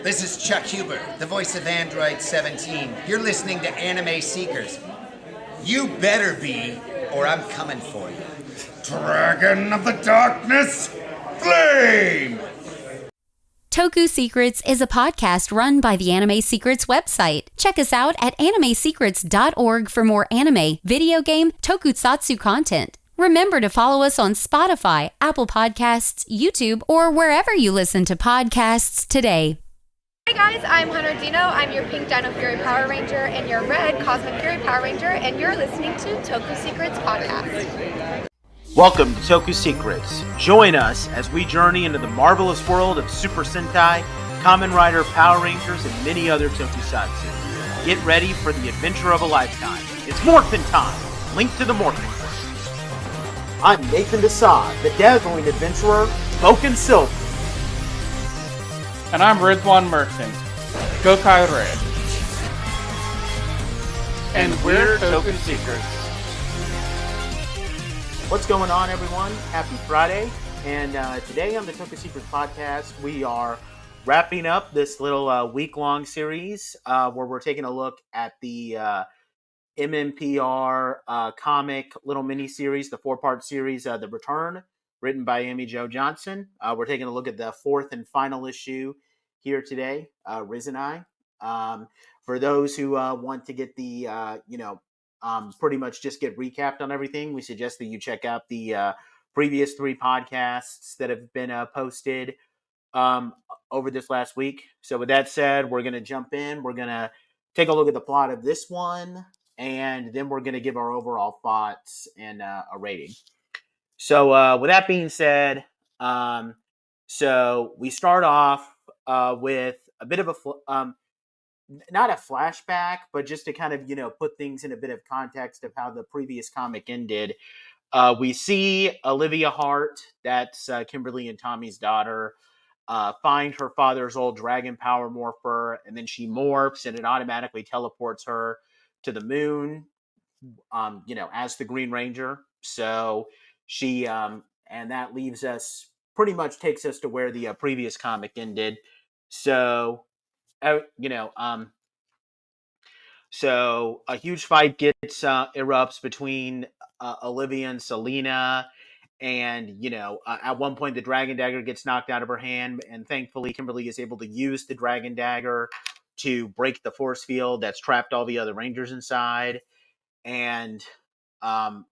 This is Chuck Huber, the voice of Android 17. You're listening to Anime Seekers. You better be, or I'm coming for you. Dragon of the Darkness, Flame! Toku Secrets is a podcast run by the Anime Secrets website. Check us out at animesecrets.org for more anime, video game, tokusatsu content. Remember to follow us on Spotify, Apple Podcasts, YouTube, or wherever you listen to podcasts today. Hey guys, I'm Hunter Dino. I'm your Pink Dino Fury Power Ranger and your Red Cosmic Fury Power Ranger, and you're listening to Toku Secrets Podcast. Welcome to Toku Secrets. Join us as we journey into the marvelous world of Super Sentai, Kamen Rider, Power Rangers, and many other tokusatsu. Get ready for the adventure of a lifetime. It's Morphin time! Link to the Morphin. I'm Nathan Desai, the dazzling adventurer, Spoken Silver. And I'm Rizwan Merchant, Gokai Red. And we're Toku Secrets. What's going on, everyone? Happy Friday. And today on the Toku Secrets podcast, we are wrapping up this little week-long series where we're taking a look at the MMPR comic little mini-series, the four-part series, The Return, written by Amy Jo Johnson. We're taking a look at the fourth and final issue here today, Riz and I. For those who want to get the, pretty much just get recapped on everything, we suggest that you check out the previous three podcasts that have been posted over this last week. So with that said, we're going to jump in. We're going to take a look at the plot of this one, and then we're going to give our overall thoughts and a rating. So with that being said, so we start off with a bit of a, not a flashback, but just to kind of, put things in a bit of context of how the previous comic ended. We see Olivia Hart, that's Kimberly and Tommy's daughter, find her father's old dragon power morpher, and then she morphs and it automatically teleports her to the moon, as the Green Ranger. So she, and that leaves us, pretty much takes us to where the previous comic ended. So, so a huge fight erupts between Olivia and Selena. And, at one point the Dragon Dagger gets knocked out of her hand, and thankfully Kimberly is able to use the Dragon Dagger to break the force field that's trapped all the other Rangers inside. And, and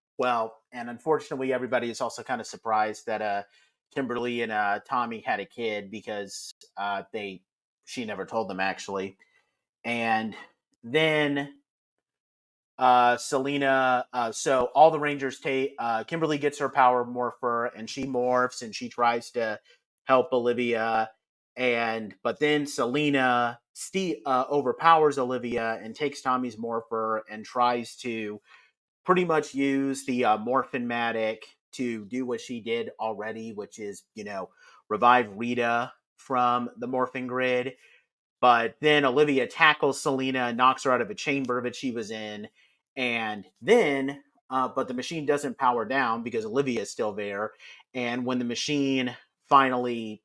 unfortunately everybody is also kind of surprised that Kimberly and Tommy had a kid, because she never told them, actually. And then Selena, so all the Rangers Kimberly gets her power morpher, and she morphs and she tries to help Olivia, but then Selena overpowers Olivia and takes Tommy's morpher and tries to pretty much use the Morphin-matic to do what she did already, which is, revive Rita from the Morphin grid. But then Olivia tackles Selena and knocks her out of a chamber that she was in. And then, but the machine doesn't power down because Olivia is still there. And when the machine finally,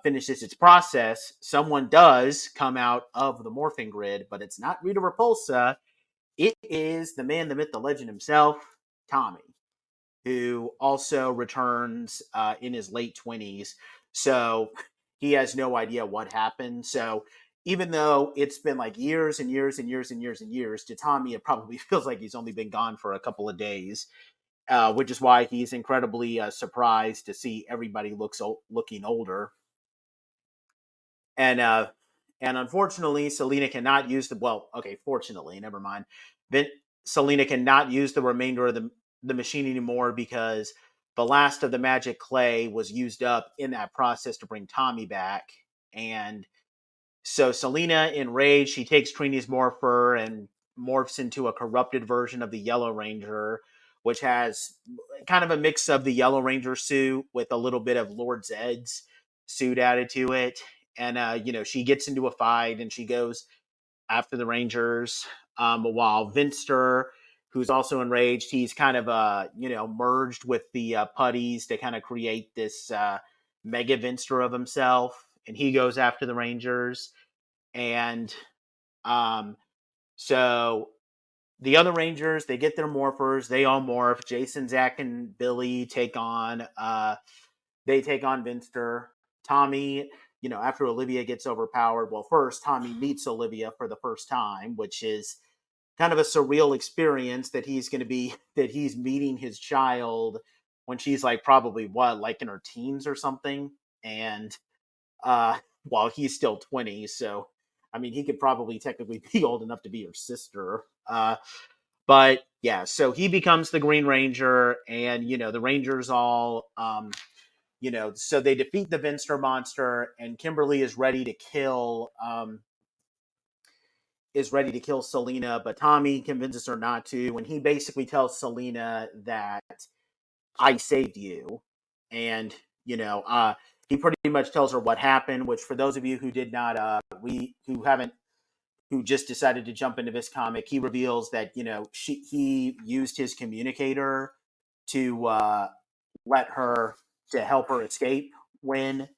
finishes its process, someone does come out of the Morphin grid, but it's not Rita Repulsa. It is the man, the myth, the legend himself, Tommy, who also returns in his late 20s. So he has no idea what happened. So even though it's been like years and years and years and years and years, to Tommy it probably feels like he's only been gone for a couple of days, which is why he's incredibly surprised to see everybody looking older. And unfortunately, Selena cannot use fortunately, never mind. Then Selena cannot use the remainder of the machine anymore, because the last of the magic clay was used up in that process to bring Tommy back. And so Selena, enraged, she takes Trini's morpher and morphs into a corrupted version of the Yellow Ranger, which has kind of a mix of the Yellow Ranger suit with a little bit of Lord Zedd's suit added to it. And, she gets into a fight and she goes after the Rangers, while Vinster, who's also enraged, he's kind of, merged with the putties to kind of create this Mega Vinster of himself. and he goes after the Rangers. And so the other Rangers, they get their morphers, they all morph. Jason, Zach, and Billy take on Vinster. Tommy, after Olivia gets overpowered, well, first Tommy meets Olivia for the first time, which is kind of a surreal experience that he's meeting his child when she's like probably like in her teens or something. And while he's still 20, so I mean he could probably technically be old enough to be her sister. But yeah, so he becomes the Green Ranger, and the Rangers all so they defeat the Vinster monster, and Kimberly is ready to kill Selena, but Tommy convinces her not to, and he basically tells Selena that I saved you. And he pretty much tells her what happened, which for those of you who did not who just decided to jump into this comic, he reveals that he used his communicator to help her escape when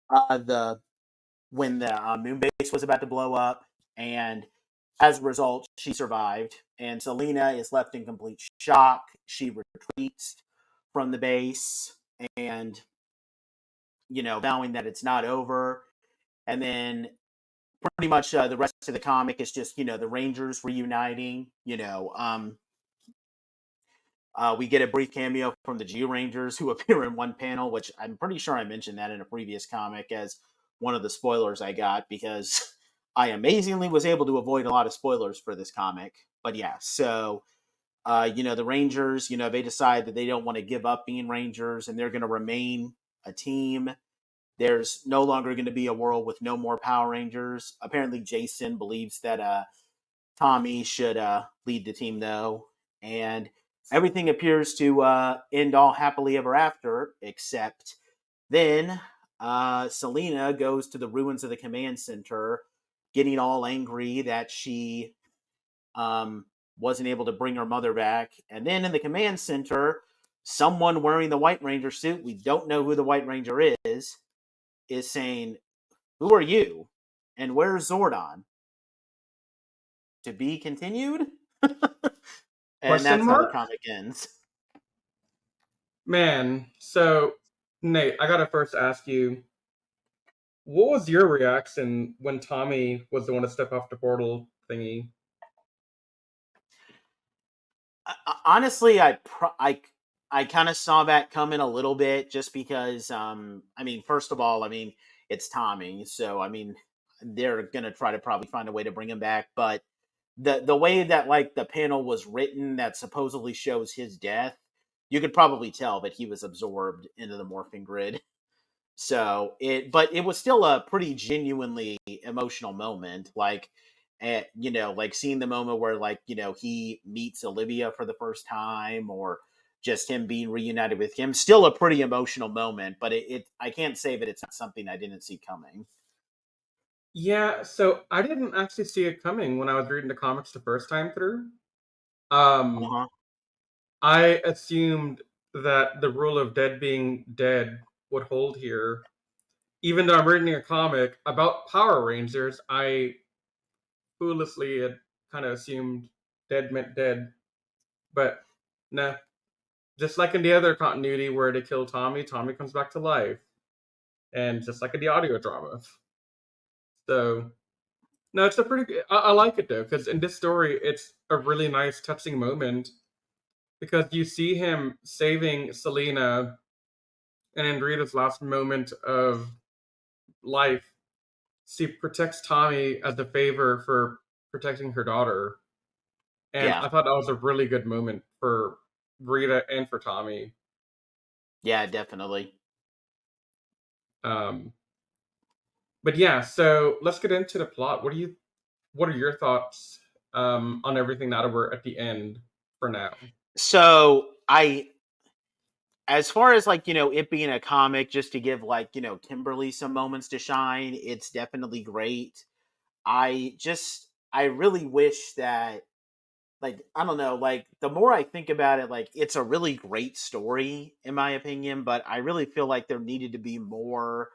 the moon base was about to blow up. And as a result, she survived, and Selena is left in complete shock. She retreats from the base, and vowing that it's not over. And then pretty much the rest of the comic is just the Rangers reuniting. We get a brief cameo from the G Rangers, who appear in one panel, which I'm pretty sure I mentioned that in a previous comic as one of the spoilers I got, because I amazingly was able to avoid a lot of spoilers for this comic. But yeah, so the Rangers, they decide that they don't want to give up being Rangers, and they're going to remain a team. There's no longer going to be a world with no more Power Rangers. Apparently, Jason believes that Tommy should lead the team, though. And everything appears to end all happily ever after, except then Selena goes to the ruins of the command center, getting all angry that she wasn't able to bring her mother back. And then in the command center, someone wearing the White Ranger suit, we don't know who the White Ranger is saying, "Who are you? And where's Zordon?" To be continued? And Question that's how the mark? comic ends. Man, so Nate, I gotta first ask you, what was your reaction when Tommy was the one to step off the portal thingy? Honestly, I kind of saw that coming a little bit, just because first of all, it's Tommy, so they're gonna try to probably find a way to bring him back. But the way that like the panel was written that supposedly shows his death, you could probably tell that he was absorbed into the morphing grid. So but it was still a pretty genuinely emotional moment. Like, like seeing the moment where he meets Olivia for the first time, or just him being reunited with him. Still a pretty emotional moment, but I can't say that it's not something I didn't see coming. Yeah, so I didn't actually see it coming when I was reading the comics the first time through. Um, Uh-huh. I assumed that the rule of dead being dead would hold here. Even though I'm reading a comic about Power Rangers, I foolishly had kind of assumed dead meant dead. But no, just like in the other continuity where they kill Tommy, Tommy comes back to life. And just like in the audio drama. So, no, it's a pretty good. I like it though, because in this story, it's a really nice, touching moment. Because you see him saving Selena, and in Rita's last moment of life, she protects Tommy as a favor for protecting her daughter. And Yeah. I thought that was a really good moment for Rita and for Tommy. Yeah, definitely. But yeah, so let's get into the plot. What are your thoughts on everything now that we're at the end for now? So as far as it being a comic, just to give Kimberly some moments to shine, it's definitely great. I really wish that, I don't know, the more I think about it, it's a really great story in my opinion, but I really feel like there needed to be more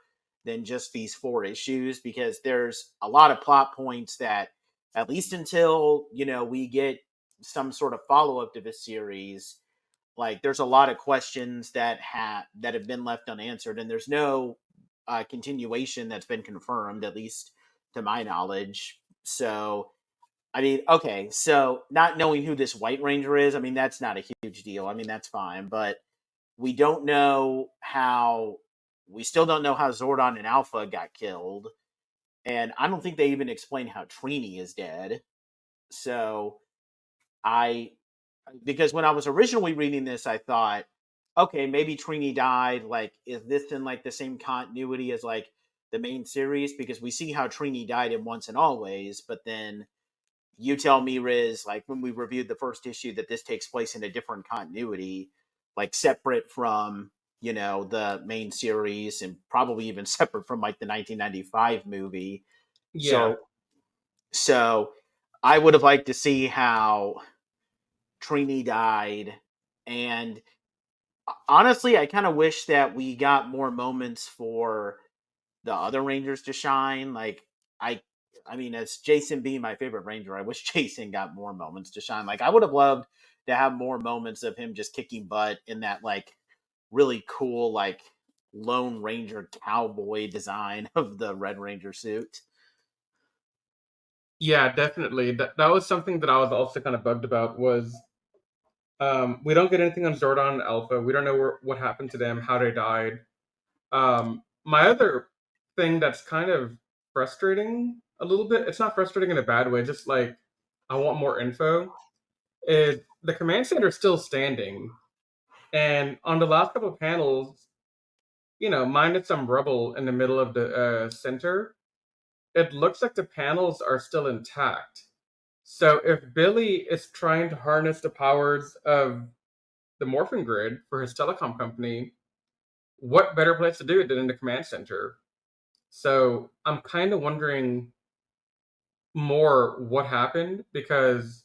than just these 4 issues, because there's a lot of plot points that, at least until, we get some sort of follow-up to this series, like there's a lot of questions that have been left unanswered, and there's no continuation that's been confirmed, at least to my knowledge. So, I mean, okay, so not knowing who this White Ranger is, I mean, that's not a huge deal. I mean, that's fine, but we still don't know how Zordon and Alpha got killed, and I don't think they even explain how Trini is dead. So, because when I was originally reading this, I thought, okay, maybe Trini died. Like, is this in like the same continuity as like the main series? Because we see how Trini died in Once and Always, but then you tell me, Riz, like when we reviewed the first issue, that this takes place in a different continuity, like separate from, the main series, and probably even separate from like the 1995 movie. Yeah. So I would have liked to see how Trini died. And honestly, I kind of wish that we got more moments for the other Rangers to shine. Like, I mean, as Jason being my favorite Ranger, I wish Jason got more moments to shine. Like, I would have loved to have more moments of him just kicking butt in that, like, really cool, like, Lone Ranger cowboy design of the Red Ranger suit. Yeah, definitely. That was something that I was also kind of bugged about. Was we don't get anything on Zordon and Alpha. We don't know what happened to them, how they died. My other thing that's kind of frustrating a little bit, it's not frustrating in a bad way, just like I want more info, is the command center still standing. And on the last couple of panels, minus some rubble in the middle of the center, it looks like the panels are still intact. So if Billy is trying to harness the powers of the Morphin grid for his telecom company, what better place to do it than in the command center? So I'm kind of wondering more what happened, because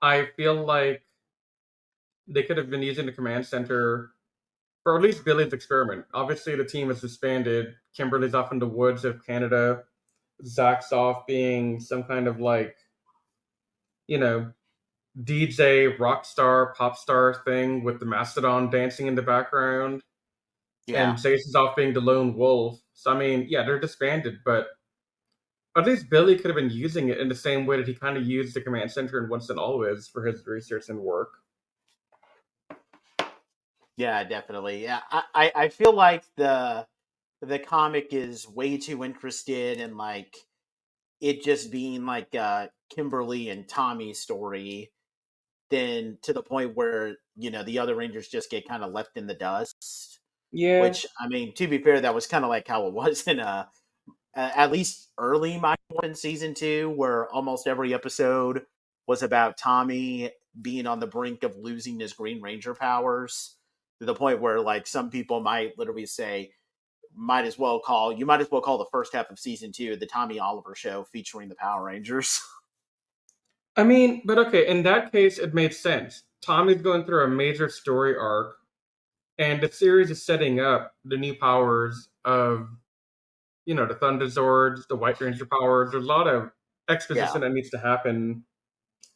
I feel like they could have been using the command center for at least Billy's experiment. Obviously, the team is disbanded. Kimberly's off in the woods of Canada. Zach's off being some kind of like, DJ, rock star, pop star thing with the Mastodon dancing in the background. Yeah. And Jason's off being the lone wolf. So, I mean, yeah, they're disbanded, but at least Billy could have been using it in the same way that he kind of used the command center in Once and Always for his research and work. Yeah, definitely. Yeah, I feel like the comic is way too interested in like it just being like Kimberly and Tommy's story, than to the point where the other Rangers just get kind of left in the dust. Yeah. Which, I mean, to be fair, that was kind of like how it was in at least early Mighty Morphin season 2, where almost every episode was about Tommy being on the brink of losing his Green Ranger powers, to the point where like some people might literally say, you might as well call the first half of season 2 the Tommy Oliver show featuring the Power Rangers. I mean, but okay, in that case, it made sense. Tommy's going through a major story arc, and the series is setting up the new powers of, the Thunder Zords, the White Ranger powers. There's a lot of exposition that needs to happen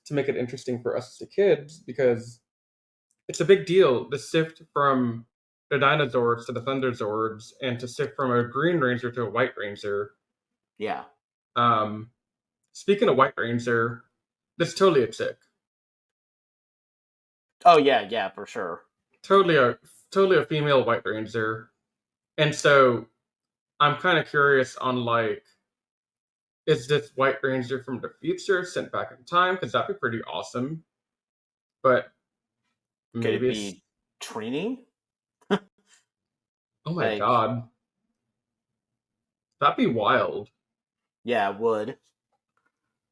to make it interesting for us as the kids, because it's a big deal to sift from the Dinosaurs to the Thunder Zords, and to sift from a Green Ranger to a White Ranger. Yeah. Speaking of White Ranger, that's totally a chick. Oh yeah, for sure. Totally a female White Ranger. And so I'm kind of curious on like, is this White Ranger from the future sent back in time? Because that'd be pretty awesome. But maybe could it be Trini? Oh my god. That'd be wild. Yeah, it would.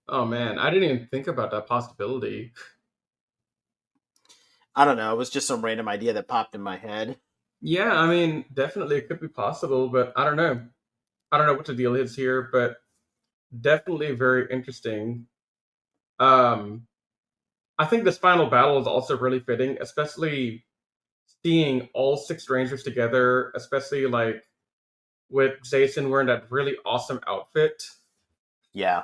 Oh man, I didn't even think about that possibility. I don't know. It was just some random idea that popped in my head. Yeah, I mean, definitely it could be possible, but I don't know. I don't know what the deal is here, but definitely very interesting. I think this final battle is also really fitting, especially seeing all 6 Rangers together, especially like with Jason wearing that really awesome outfit. Yeah.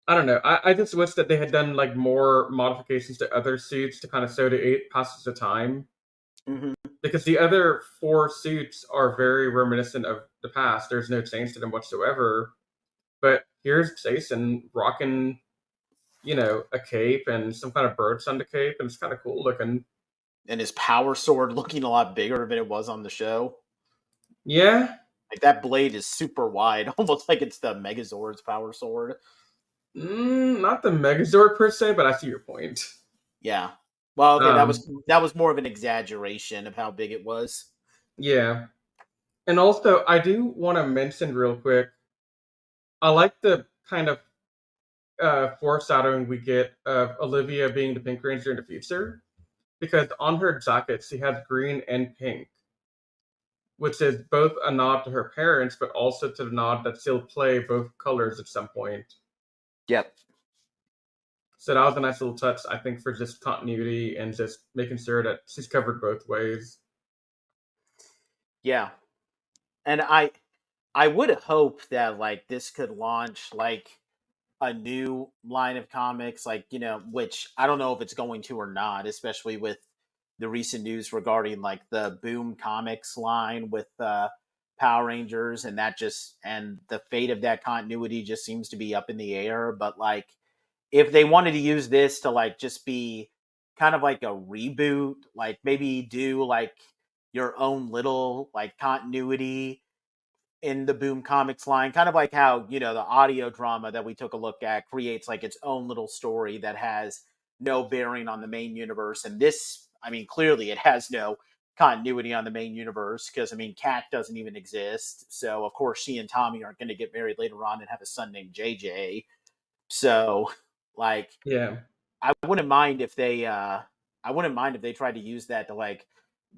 I don't know. I just wish that they had done like more modifications to other suits to kind of show the passage of time. Mm-hmm. Because the other 4 suits are very reminiscent of the past. There's no change to them whatsoever. But here's Jason rocking, a cape and some kind of birds on the cape, and it's kind of cool looking. And his power sword looking a lot bigger than it was on the show. Yeah. Like that blade is super wide, almost like it's the Megazord's power sword. Not the Megazord per se, but I see your point. Yeah. Well, okay, Um, that was more of an exaggeration of how big it was. Yeah. And also, I do want to mention real quick, I like the kind of foreshadowing we get of Olivia being the Pink Ranger in the future, because on her jacket she has green and pink, which is both a nod to her parents, but also to the nod that she'll play both colors at some point. Yep. So that was a nice little touch, I think, for just continuity and just making sure that she's covered both ways. Yeah. And I would hope that like this could launch like a new line of comics, like, which I don't know if it's going to or not, especially with the recent news regarding like the Boom Comics line with Power Rangers, and and the fate of that continuity just seems to be up in the air. But like, if they wanted to use this to like just be kind of like a reboot, like maybe do like your own little like continuity in the Boom Comics line, kind of like how, the audio drama that we took a look at creates like its own little story that has no bearing on the main universe. And this, I mean, clearly it has no continuity on the main universe because, I mean, Kat doesn't even exist. So, of course, she and Tommy aren't going to get married later on and have a son named JJ. So, like, Yeah. I wouldn't mind if they, tried to use that to like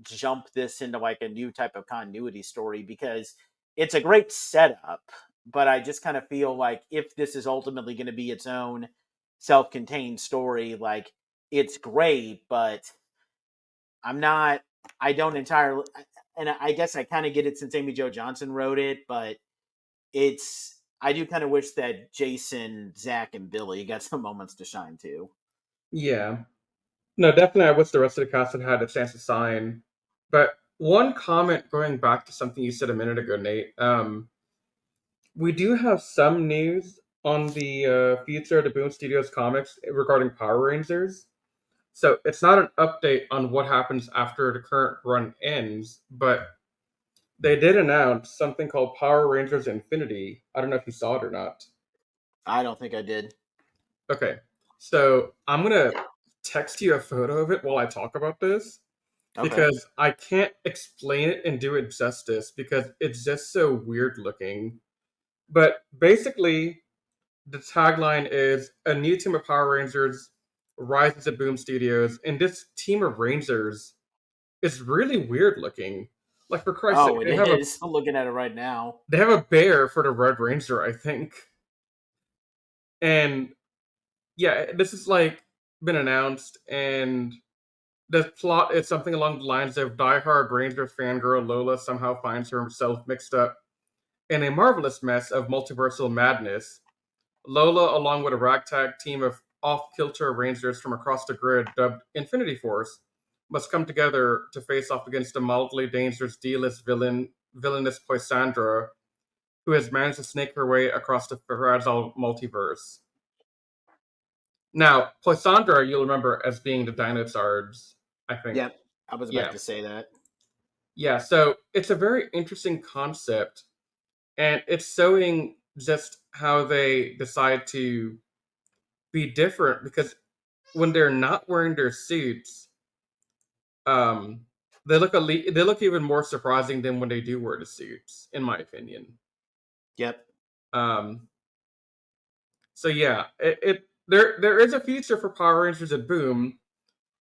jump this into like a new type of continuity story, because it's a great setup, but I just kind of feel like if this is ultimately going to be its own self-contained story, like it's great, but I don't entirely, and I guess I kind of get it since Amy Jo Johnson wrote it, but I do kind of wish that Jason, Zach, and Billy got some moments to shine too. Yeah. No, definitely I wish the rest of the cast had had a chance to sign. But one comment going back to something you said a minute ago, Nate. We do have some news on the future of the Boom Studios comics regarding Power Rangers. So it's not an update on what happens after the current run ends, but they did announce something called Power Rangers Infinity. I don't know if you saw it or not. I don't think I did. Okay, so I'm gonna text you a photo of it while I talk about this, Okay. because I can't explain it and do it justice because it's just so weird looking. But basically, the tagline is a new team of Power Rangers rises at Boom Studios, and this team of Rangers is really weird looking. Like, for Christ's sake, Oh, it is. I'm looking at it right now. they have a bear for the Red Ranger, I think. And yeah, this is like been announced, and the plot is something along the lines of diehard Rangers fangirl Lola somehow finds herself mixed up in a marvelous mess of multiversal madness. Lola, along with a ragtag team of off-kilter Rangers from across the grid dubbed Infinity Force, must come together to face off against a mildly dangerous D-list villainous Poisandra, who has managed to snake her way across the fragile multiverse. Now, Poisandra, you'll remember as being the Dinosaurs, I think. Yep. I was about Yeah. to say that. Yeah, so it's a very interesting concept, and it's showing just how they decide to be different, because when they're not wearing their suits, um, they look even more surprising than when they do wear the suits, in my opinion. Yep. Um, so yeah, there is a future for Power Rangers at Boom.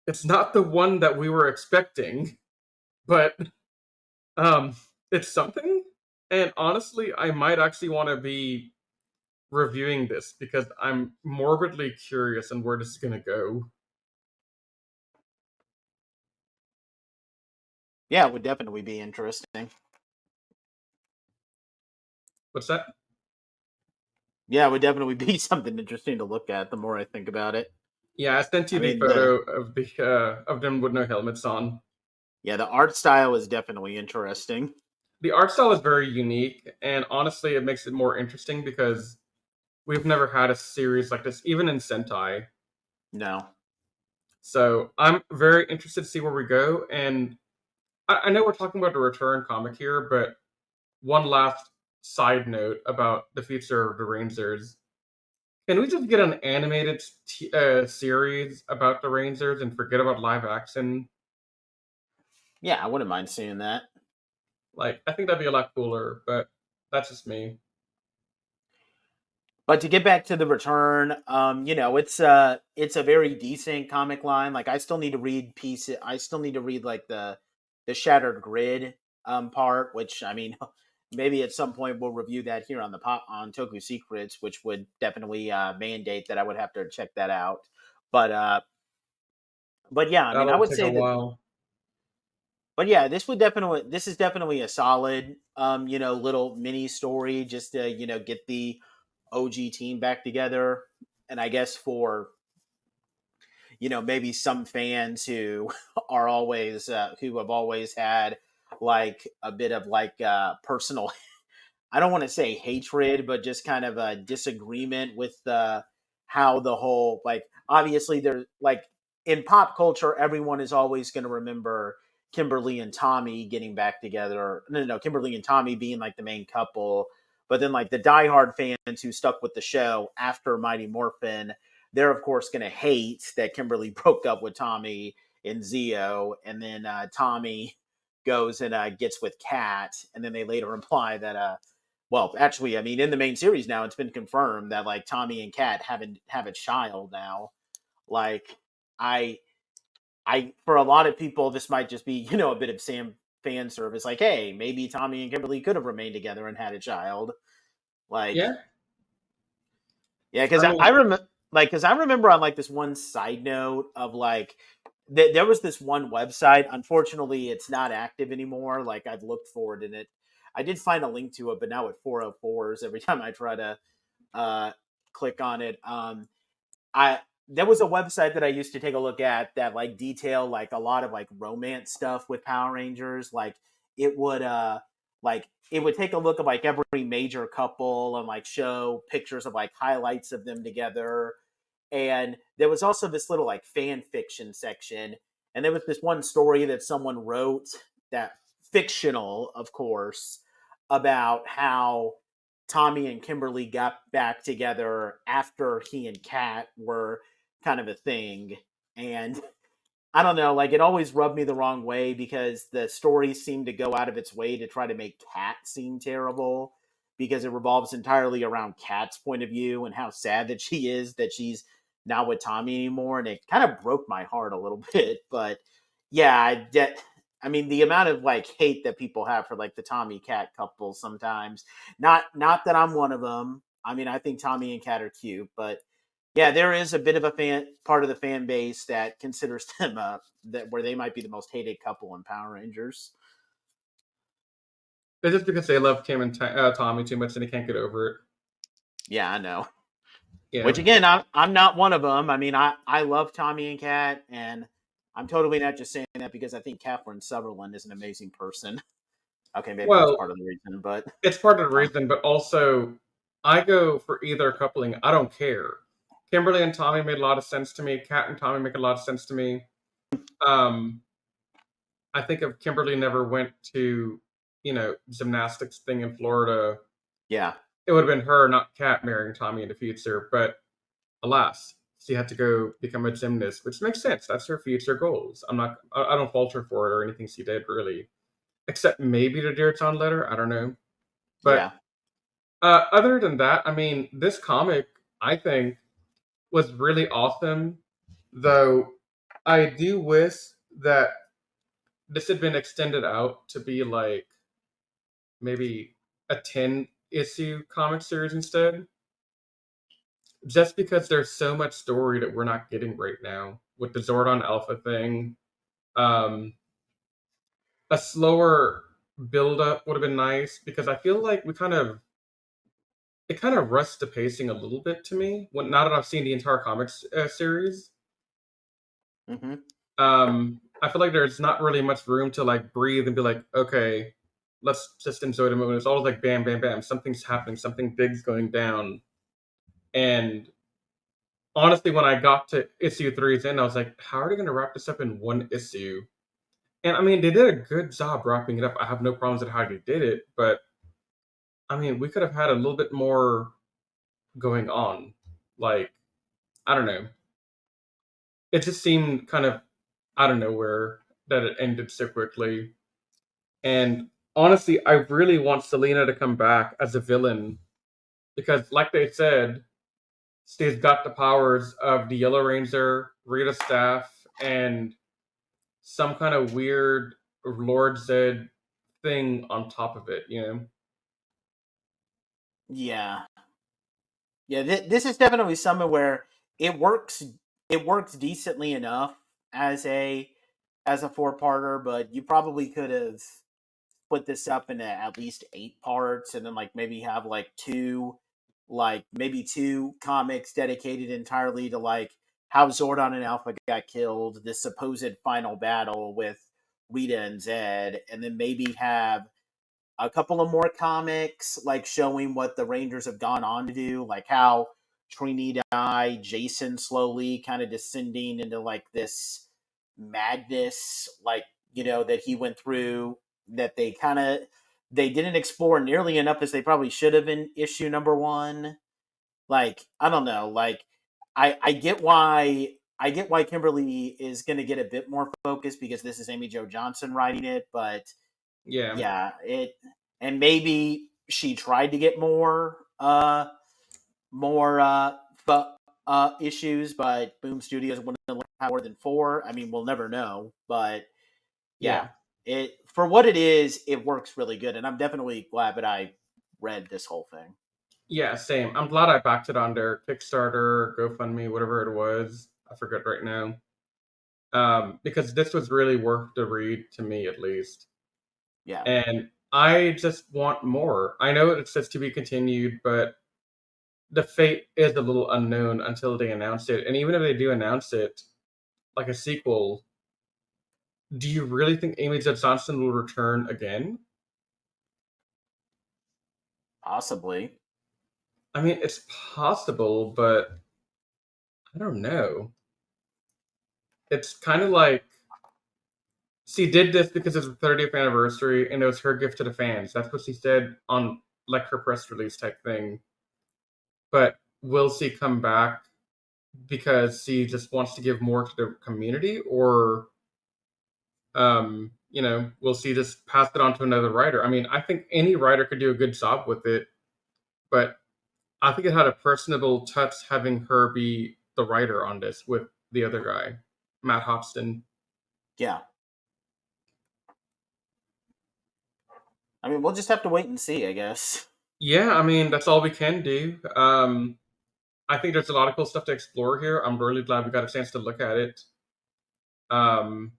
It's not the one that we were expecting, but um, it's something. And honestly, I might actually want to be reviewing this because I'm morbidly curious on where this is gonna go. Yeah, it would definitely be interesting. What's that? Yeah, it would definitely be something interesting to look at the more I think about it. Yeah, I sent you I the mean, photo of them with no helmets on. the art style is definitely interesting. The art style is very unique, and honestly, it makes it more interesting because we've never had a series like this, even in Sentai. No. So I'm very interested to see where we go. And I know we're talking about the return comic here, but one last side note about the future of the Rangers. Can we just get an animated series about the Rangers and forget about live action? Yeah, I wouldn't mind seeing that. Like, I think that'd be a lot cooler, but that's just me. But to get back to the return, it's a very decent comic line. Like I still need to read pieces. I still need to read like the Shattered Grid part, which I mean, maybe at some point we'll review that here on the on Toku Secrets, which would definitely mandate that I would have to check that out. But uh, but yeah, I mean, I That'll would take a say that. while. But yeah, this is definitely a solid little mini story just to get the OG team back together, and I guess for maybe some fans who are always who have always had like a bit of like personal I don't want to say hatred, but just kind of a disagreement with how the whole like obviously there's like in pop culture, everyone is always going to remember Kimberly and Tommy getting back together. No, Kimberly and Tommy being like the main couple. But then like the diehard fans who stuck with the show after Mighty Morphin, they're of course going to hate that Kimberly broke up with Tommy and Zio, and then Tommy goes and gets with Kat, and then they later imply that well, actually, I mean, in the main series now, it's been confirmed that like Tommy and Kat have a child now. Like, I, for a lot of people, this might just be a bit of Sam fan service. Like, hey, maybe Tommy and Kimberly could have remained together and had a child. Like, Yeah, yeah, because I I mean, remember, because I remember on like this one side note of like there was this one website. Unfortunately, it's not active anymore. Like I've looked for it, and I did find a link to it, but now at 404s every time I try to uh, click on it. I There was a website that I used to take a look at that like detail like a lot of like romance stuff with Power Rangers. It would uh it would take a look at like every major couple and like show pictures of like highlights of them together. And there was also this little like fan fiction section, and there was this one story that someone wrote, that fictional of course, about how Tommy and Kimberly got back together after he and Kat were kind of a thing. And I don't know, like it always rubbed me the wrong way because the story seemed to go out of its way to try to make Kat seem terrible because it revolves entirely around Kat's point of view and how sad that she is that she's not with Tommy anymore. And it kind of broke my heart a little bit. But yeah, I mean, the amount of like hate that people have for like the Tommy Cat couple sometimes. Not that I'm one of them. I mean, I think Tommy and Cat are cute, but yeah, there is a bit of a part of the fan base that considers them that where they might be the most hated couple in Power Rangers. it's just because they love Kim and Tommy too much and they can't get over it. Yeah, I know. Yeah. Which again, I'm not one of them. I mean, I love Tommy and Kat, and I'm totally not just saying that because I think Catherine Sutherland is an amazing person. Okay, maybe that's Well, part of the reason, but it's part of the um, reason, but also I go for either coupling. I don't care. Kimberly and Tommy made a lot of sense to me. Kat and Tommy make a lot of sense to me. Um, I think if Kimberly never went to, gymnastics thing in Florida, yeah, it would have been her, not Kat, marrying Tommy in the future. But alas, she had to go become a gymnast, which makes sense. That's her future goals. I don't fault her for it or anything she did really, except maybe the Dear John letter. I don't know. But yeah. other than that, I mean, this comic I think was really awesome. Though I do wish that this had been extended out to be like maybe a 10-issue comic series instead. Just because there's so much story that we're not getting right now with the Zordon Alpha thing. Um, a slower build up would have been nice because I feel like we kind of it kind of rushed the pacing a little bit to me. When now that I've seen the entire comics series, Mm-hmm. I feel like there's not really much room to like breathe and be like, okay, let's just enjoy the movie. It's always like bam, bam, bam. Something's happening. Something big's going down. And honestly, when I got to issue 3's end, I was like, how are they going to wrap this up in one issue? And I mean, they did a good job wrapping it up. I have no problems with how they did it, but I mean, we could have had a little bit more going on. Like, I don't know. It just seemed kind of out of nowhere that it ended so quickly. And honestly, I really want Selena to come back as a villain because, like they said, she's got the powers of the Yellow Ranger, Rita staff, and some kind of weird Lord Zedd thing on top of it, you know? Yeah, yeah. This is definitely something where it works. It works decently enough as a four-parter, but you probably could have split this up into at least 8 parts, and then like maybe have maybe two comics dedicated entirely to like how Zordon and Alpha got killed, this supposed final battle with Rita and Zedd, and then maybe have a couple of more comics like showing what the Rangers have gone on to do, like how Trini died, Jason slowly kind of descending into like this madness, like that he went through, that they didn't explore nearly enough as they probably should have in issue number 1. Like, I don't know, like I get why Kimberly is going to get a bit more focus because this is Amy Jo Johnson writing it, but Yeah. yeah, and maybe she tried to get more issues, but Boom Studios wouldn't have more than 4. I mean, we'll never know, but yeah, Yeah. it for what it is, it works really good, and I'm definitely glad that I read this whole thing. Yeah, same. I'm glad I backed it on their Kickstarter, GoFundMe, whatever it was. I forget right now. Because this was really worth the read to me, at least. Yeah, And I just want more. I know it says to be continued, but the fate is a little unknown until they announce it. And even if they do announce it, like a sequel, do you really think Amy Jo Johnson will return again? possibly. I mean, it's possible, but I don't know. It's kind of like she did this because it's the 30th anniversary and it was her gift to the fans. That's what she said on like her press release type thing. But will she come back because she just wants to give more to the community, or will she just pass it on to another writer? I mean, I think any writer could do a good job with it, but I think it had a personable touch having her be the writer on this with the other guy, Matt Hopston. Yeah, I mean, we'll just have to wait and see, I guess. Yeah, I mean, that's all we can do. I think there's a lot of cool stuff to explore here. I'm really glad we got a chance to look at it. Um,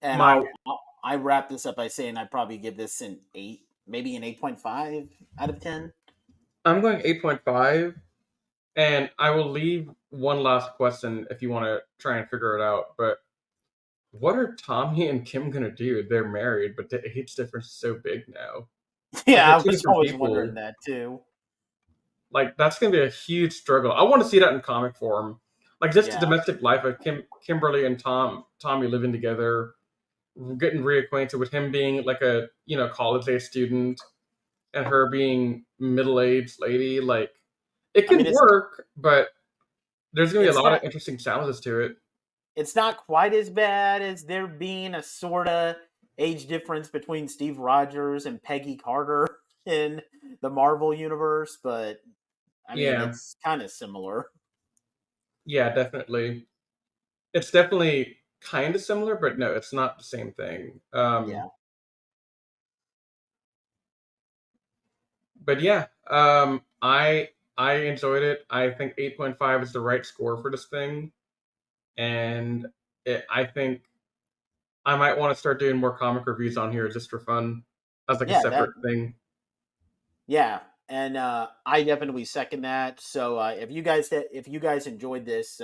And my I wrap this up by saying I'd probably give this an 8, maybe an 8.5 out of 10. I'm going 8.5, and I will leave one last question if you want to try and figure it out. But what are Tommy and Kim gonna do? They're married, but the age difference is so big now. Like Yeah, they're I two was different always wondering people. that too. Like that's gonna be a huge struggle. I want to see that in comic form. Like just the Yeah, domestic life of Kimberly and Tommy living together, getting reacquainted with him being like a college age student and her being middle aged lady. Like it I mean can work, but there's gonna be a it's lot not of interesting challenges to it. it's not quite as bad as there being a sort of age difference between Steve Rogers and Peggy Carter in the Marvel universe, but I mean Yeah, it's kind of similar. yeah, definitely. It's definitely kind of similar, but no, it's not the same thing. Yeah, But yeah, I enjoyed it. I think 8.5 is the right score for this thing, and I think I might want to start doing more comic reviews on here just for fun, as like a yeah, that separate thing. yeah, and I definitely second that. So if you guys enjoyed this,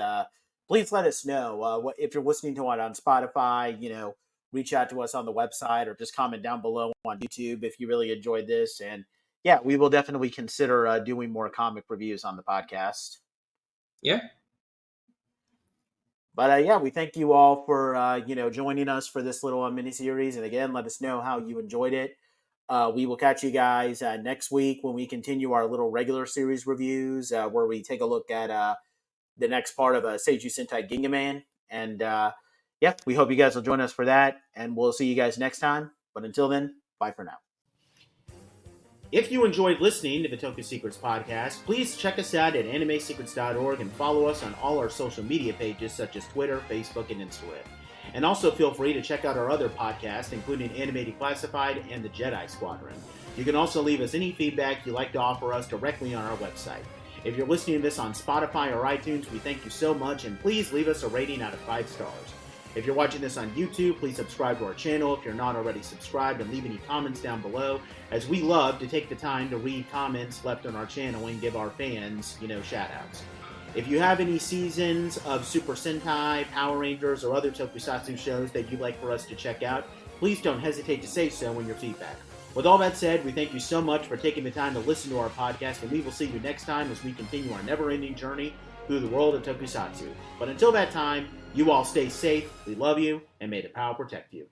please let us know. If you're listening to it on Spotify, reach out to us on the website or just comment down below on YouTube if you really enjoyed this. And yeah, we will definitely consider doing more comic reviews on the podcast. Yeah. But yeah, we thank you all for joining us for this little miniseries. And again, let us know how you enjoyed it. We will catch you guys next week when we continue our little regular series reviews, where we take a look at the next part of Seiju Sentai Gingaman. And yeah, we hope you guys will join us for that. And we'll see you guys next time. But until then, bye for now. If you enjoyed listening to the Toku Secrets podcast, please check us out at animesecrets.org and follow us on all our social media pages such as Twitter, Facebook, and Instagram. And also feel free to check out our other podcasts, including Anime Declassified and the Jedi Squadron. You can also leave us any feedback you'd like to offer us directly on our website. If you're listening to this on Spotify or iTunes, we thank you so much, and please leave us a rating out of 5 stars. If you're watching this on YouTube, please subscribe to our channel if you're not already subscribed, and leave any comments down below, as we love to take the time to read comments left on our channel and give our fans, shout-outs. If you have any seasons of Super Sentai, Power Rangers, or other tokusatsu shows that you'd like for us to check out, please don't hesitate to say so in your feedback. With all that said, we thank you so much for taking the time to listen to our podcast, and we will see you next time as we continue our never-ending journey through the world of tokusatsu. But until that time, you all stay safe, we love you, and may the power protect you.